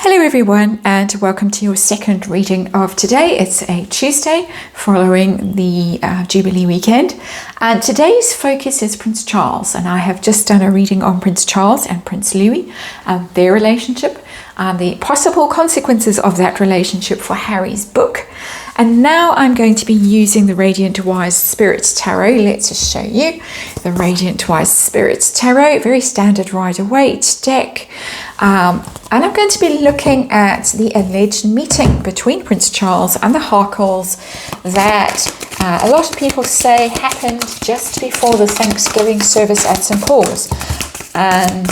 Hello everyone, and welcome to your second reading of today. It's a Tuesday following the Jubilee weekend, and today's focus is Prince Charles, and I have just done a reading on Prince Charles and Prince Louis and their relationship and the possible consequences of that relationship for Harry's book. And now I'm going to be using the Radiant Wise Spirit Tarot. Let's just show you the Radiant Wise Spirit Tarot, very standard Rider-Waite deck. And I'm going to be looking at the alleged meeting between Prince Charles and the Harkles that a lot of people say happened just before the Thanksgiving service at St. Paul's. And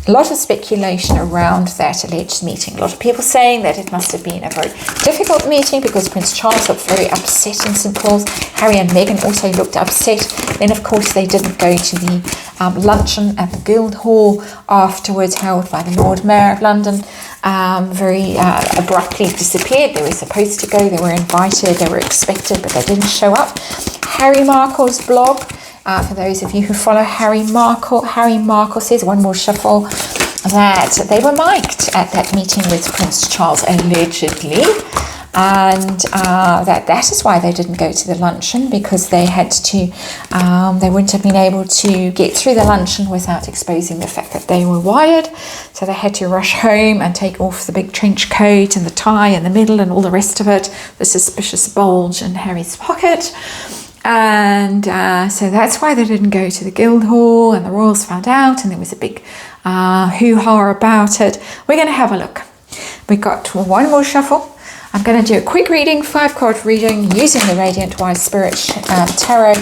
a lot of speculation around that alleged meeting. A lot of people saying that it must have been a very difficult meeting because Prince Charles looked very upset in St. Paul's. Harry and Meghan also looked upset. Then, of course, they didn't go to the luncheon at the Guildhall afterwards, held by the Lord Mayor of London. Very abruptly disappeared. They were supposed to go. They were invited. They were expected, but they didn't show up. Harry Markle's blog. For those of you who follow Harry Markle says, one more shuffle, that they were mic'd at that meeting with Prince Charles, allegedly, and that is why they didn't go to the luncheon, because they had to, they wouldn't have been able to get through the luncheon without exposing the fact that they were wired, so they had to rush home and take off the big trench coat and the tie in the middle and all the rest of it, the suspicious bulge in Harry's pocket. And so that's why they didn't go to the Guildhall, and the royals found out, and there was a big hoo-ha about it. We're going to have a look. We got one more shuffle. I'm going to do a quick reading, 5-card reading, using the Radiant Wise Spirit Tarot,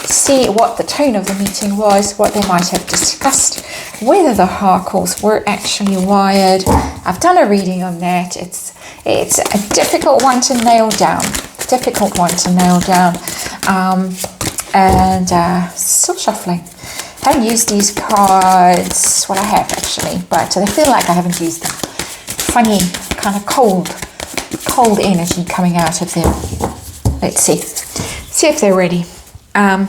see what the tone of the meeting was, what they might have discussed, whether the Harkles were actually wired. I've done a reading on that. It's a difficult one to nail down. And still shuffling. I haven't used these cards. Well, I have actually, but they feel like I haven't used them. Funny kind of cold energy coming out of them. Let's see if they're ready. I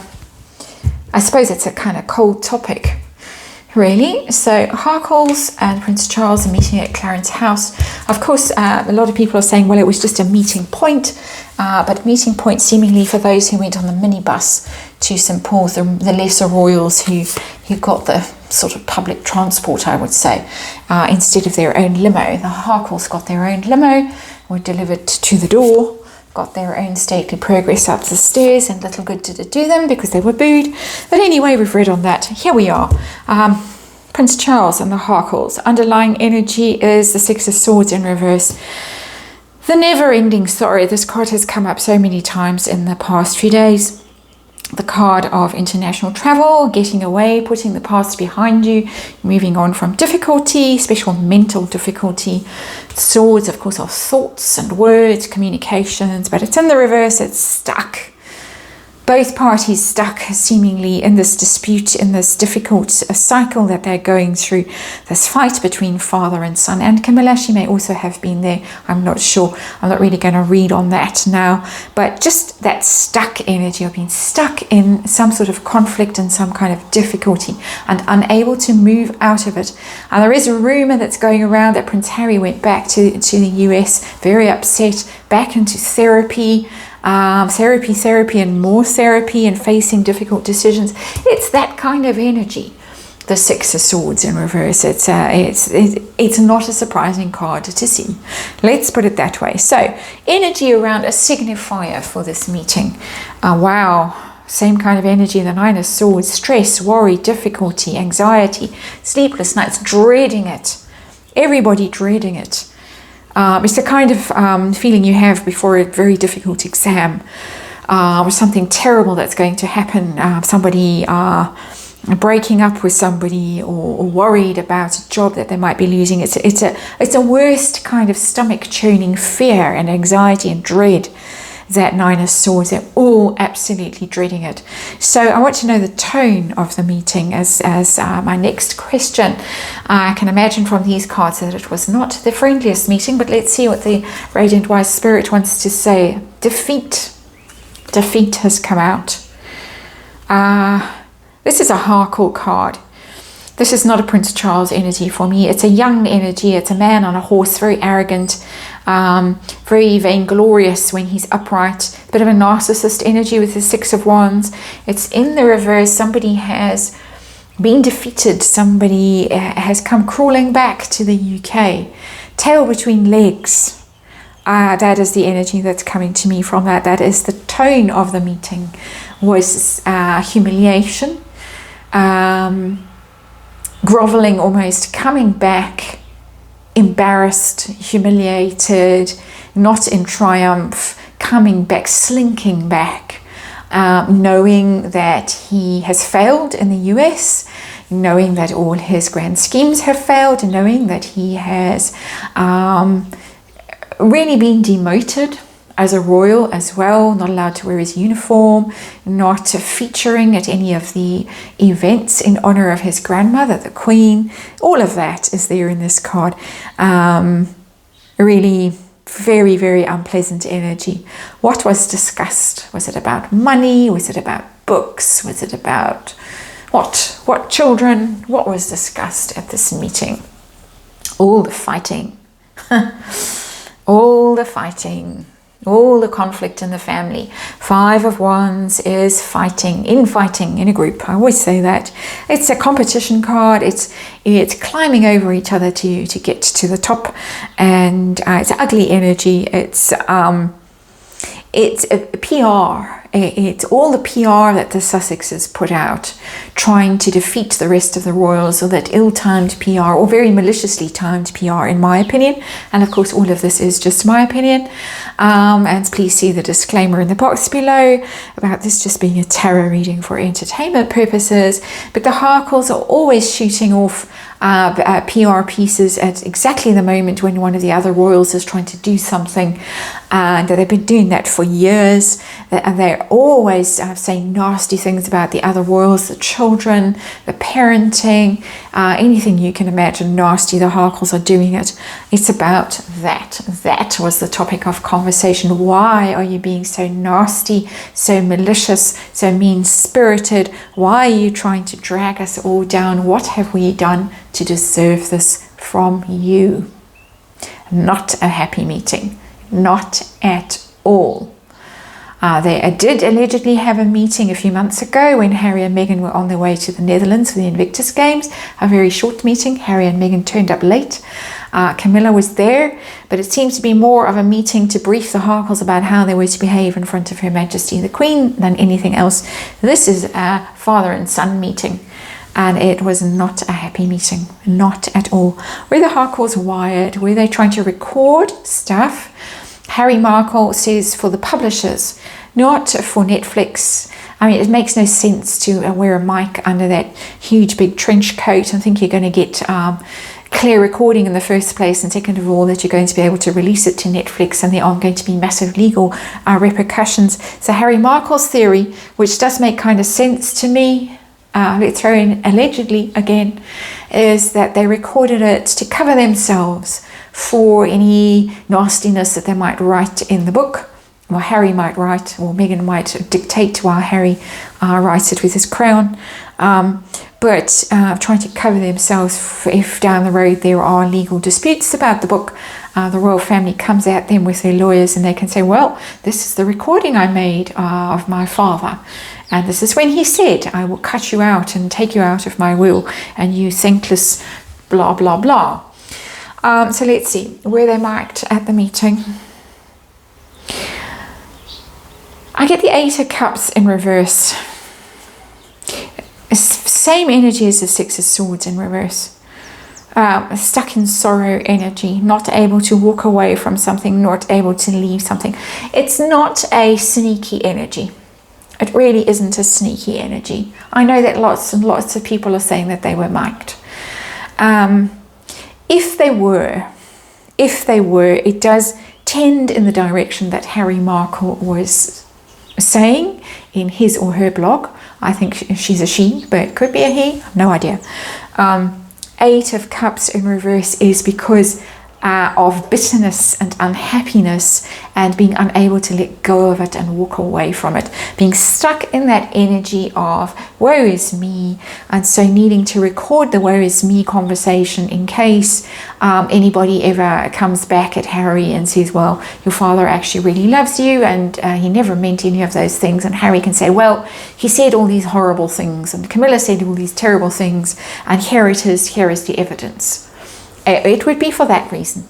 suppose it's a kind of cold topic, really. So Harkles and Prince Charles are meeting at Clarence House. Of course, a lot of people are saying, well, it was just a meeting point, but meeting point seemingly for those who went on the minibus to St. Paul's, the lesser royals who got the sort of public transport, I would say, instead of their own limo. The Harkles got their own limo, were delivered to the door, got their own stately progress up the stairs, and little good did it do them because they were booed. But anyway, we've read on that. Here we are. Prince Charles and the Harkles. Underlying energy is the Six of Swords in reverse. The never-ending sorry. This card has come up so many times in the past few days. The card of international travel, getting away, putting the past behind you, moving on from difficulty, special mental difficulty. Swords, of course, are thoughts and words, communications, but it's in the reverse, it's stuck. Both parties stuck seemingly in this dispute, in this difficult cycle that they're going through, this fight between father and son. And Camilla, she may also have been there. I'm not sure. I'm not really going to read on that now. But just that stuck energy of being stuck in some sort of conflict and some kind of difficulty and unable to move out of it. And there is a rumor that's going around that Prince Harry went back to the US, very upset, back into therapy. Therapy and more therapy and facing difficult decisions. It's that kind of energy, the Six of Swords in reverse. It's not a surprising card to see. Let's put it that way. So energy around a signifier for this meeting. Wow, same kind of energy, the Nine of Swords, stress, worry, difficulty, anxiety, sleepless nights, dreading it. Everybody dreading it. It's the kind of feeling you have before a very difficult exam, or something terrible that's going to happen, somebody breaking up with somebody, or worried about a job that they might be losing. It's a worst kind of stomach churning fear and anxiety and dread. That Nine of Swords, they're all absolutely dreading it. So I want to know the tone of the meeting as my next question. I can imagine from these cards that it was not the friendliest meeting, but let's see what the Radiant Wise Spirit wants to say. Defeat has come out. This is a Harkle card. This is not a Prince Charles energy for me. It's a young energy. It's a man on a horse, very arrogant, very vainglorious when he's upright. A bit of a narcissist energy with the Six of Wands. It's in the reverse. Somebody has been defeated. Somebody has come crawling back to the UK. Tail between legs. That is the energy that's coming to me from that. That is the tone of the meeting. Was humiliation. Groveling almost, coming back, embarrassed, humiliated, not in triumph, coming back, slinking back, knowing that he has failed in the US, knowing that all his grand schemes have failed, knowing that he has really been demoted as a royal as well, not allowed to wear his uniform, not featuring at any of the events in honor of his grandmother, the Queen. All of that is there in this card. Really very, very unpleasant energy. What was discussed? Was it about money? Was it about books? Was it about what? What children? What was discussed at this meeting? All the fighting. All the fighting. All the conflict in the family. Five of Wands is fighting in a group. I always say that. It's a competition card. It's climbing over each other to get to the top, and it's ugly energy. It's a PR. It's all the PR that the Sussexes put out, trying to defeat the rest of the royals, or that ill-timed PR, or very maliciously timed PR, in my opinion. And of course, all of this is just my opinion. And please see the disclaimer in the box below about this just being a tarot reading for entertainment purposes. But the Harkles are always shooting off PR pieces at exactly the moment when one of the other royals is trying to do something, and they've been doing that for years, and they're always saying nasty things about the other royals, the children, the parenting, anything you can imagine nasty. The Harkles are doing it. It's about that. That was the topic of conversation. Why are you being so nasty, so malicious, so mean-spirited? Why are you trying to drag us all down? What have we done to deserve this from you? Not a happy meeting. Not at all. They did allegedly have a meeting a few months ago when Harry and Meghan were on their way to the Netherlands for the Invictus Games. A very short meeting. Harry and Meghan turned up late. Camilla was there, but it seems to be more of a meeting to brief the Harkles about how they were to behave in front of Her Majesty the Queen than anything else. This is a father and son meeting, and it was not a happy meeting. Not at all. Were the Harkles wired? Were they trying to record stuff? Harry Markle says for the publishers, not for Netflix. I mean, it makes no sense to wear a mic under that huge big trench coat and think you're going to get clear recording in the first place, and second of all that you're going to be able to release it to Netflix and there aren't going to be massive legal repercussions. So Harry Markle's theory, which does make kind of sense to me, let's throw in allegedly again, is that they recorded it to cover themselves for any nastiness that they might write in the book, or Harry might write, or Meghan might dictate while Harry writes it with his crown. But trying to cover themselves for if down the road there are legal disputes about the book, the royal family comes at them with their lawyers and they can say, well, this is the recording I made of my father, and this is when he said, I will cut you out and take you out of my will, and you thankless blah blah blah. So let's see, were they marked at the meeting? I get the Eight of Cups in reverse. Same energy as the Six of Swords in reverse. Stuck in sorrow energy, not able to walk away from something, not able to leave something. It's not a sneaky energy. It really isn't a sneaky energy. I know that lots and lots of people are saying that they were marked. If they were, it does tend in the direction that Harry Markle was saying in his or her blog. I think she's a she, but it could be a he, no idea. Eight of Cups in reverse is because of bitterness and unhappiness, and being unable to let go of it and walk away from it, being stuck in that energy of woe is me, and so needing to record the woe is me conversation in case anybody ever comes back at Harry and says, well, your father actually really loves you and he never meant any of those things, and Harry can say, well, he said all these horrible things and Camilla said all these terrible things, and here it is, here is the evidence. It would be for that reason.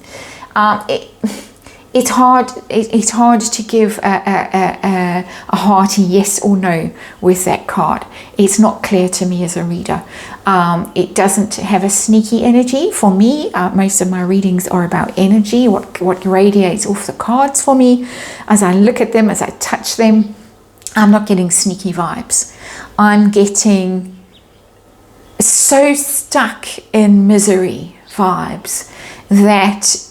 It's hard to give a hearty yes or no with that card. It's not clear to me as a reader. It doesn't have a sneaky energy for me. Most of my readings are about energy, what radiates off the cards for me. As I look at them, as I touch them, I'm not getting sneaky vibes. I'm getting so stuck in misery vibes that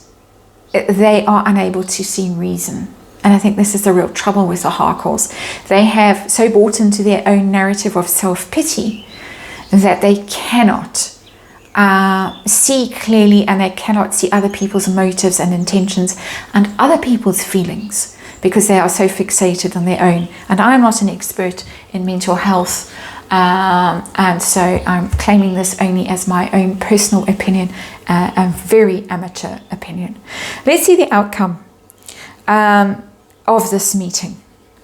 they are unable to see reason. And I think this is the real trouble with the Harkles. They have so bought into their own narrative of self-pity that they cannot see clearly, and they cannot see other people's motives and intentions and other people's feelings, because they are so fixated on their own. And I'm not an expert in mental health, and so I'm claiming this only as my own personal opinion, a very amateur opinion. Let's see the outcome of this meeting.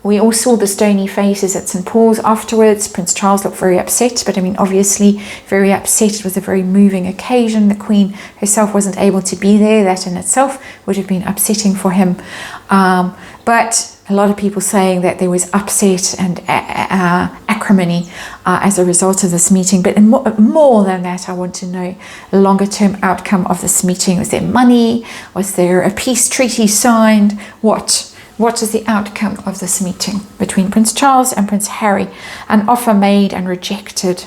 We all saw the stony faces at St. Paul's afterwards. Prince Charles looked very upset, but I mean, obviously very upset. It was a very moving occasion. The Queen herself wasn't able to be there. That in itself would have been upsetting for him. But a lot of people saying that there was upset and acrimony as a result of this meeting. But more than that, I want to know a longer term outcome of this meeting. Was there money? Was there a peace treaty signed? What is the outcome of this meeting between Prince Charles and Prince Harry? An offer made and rejected.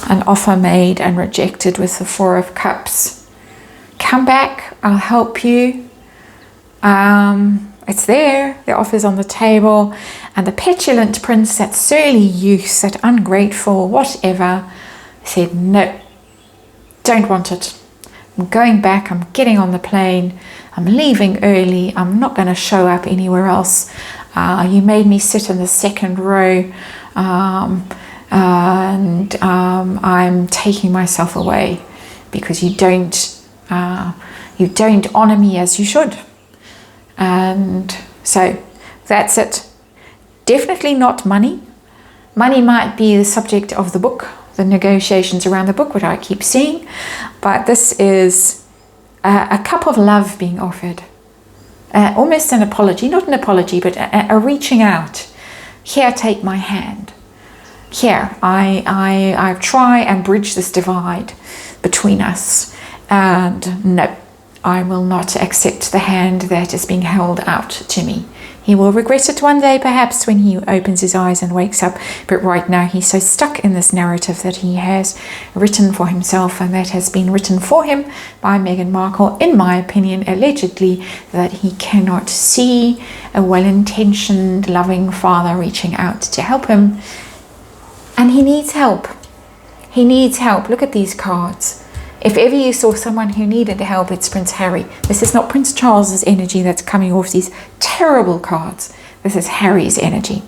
An offer made and rejected with the Four of Cups. Come back, I'll help you. It's there, the offer's on the table, and the petulant prince, that surly youth, that ungrateful whatever, said no, don't want it. I'm going back, I'm getting on the plane, I'm leaving early, I'm not going to show up anywhere else. You made me sit in the second row, and I'm taking myself away because you don't honor me as you should. And so that's it. Definitely not money. Money might be the subject of the book, the negotiations around the book, what I keep seeing, but this is a cup of love being offered, almost an apology, not an apology, but a reaching out. Here, take my hand. Here, I try and bridge this divide between us, and no, I will not accept the hand that is being held out to me. He will regret it one day, perhaps, when he opens his eyes and wakes up. But right now, he's so stuck in this narrative that he has written for himself, and that has been written for him by Meghan Markle, in my opinion, allegedly, that he cannot see a well-intentioned, loving father reaching out to help him. And he needs help. He needs help. Look at these cards. If ever you saw someone who needed help, it's Prince Harry. This is not Prince Charles's energy that's coming off these terrible cards. This is Harry's energy.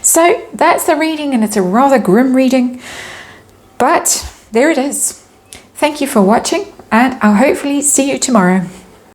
So that's the reading, and it's a rather grim reading. But there it is. Thank you for watching, and I'll hopefully see you tomorrow.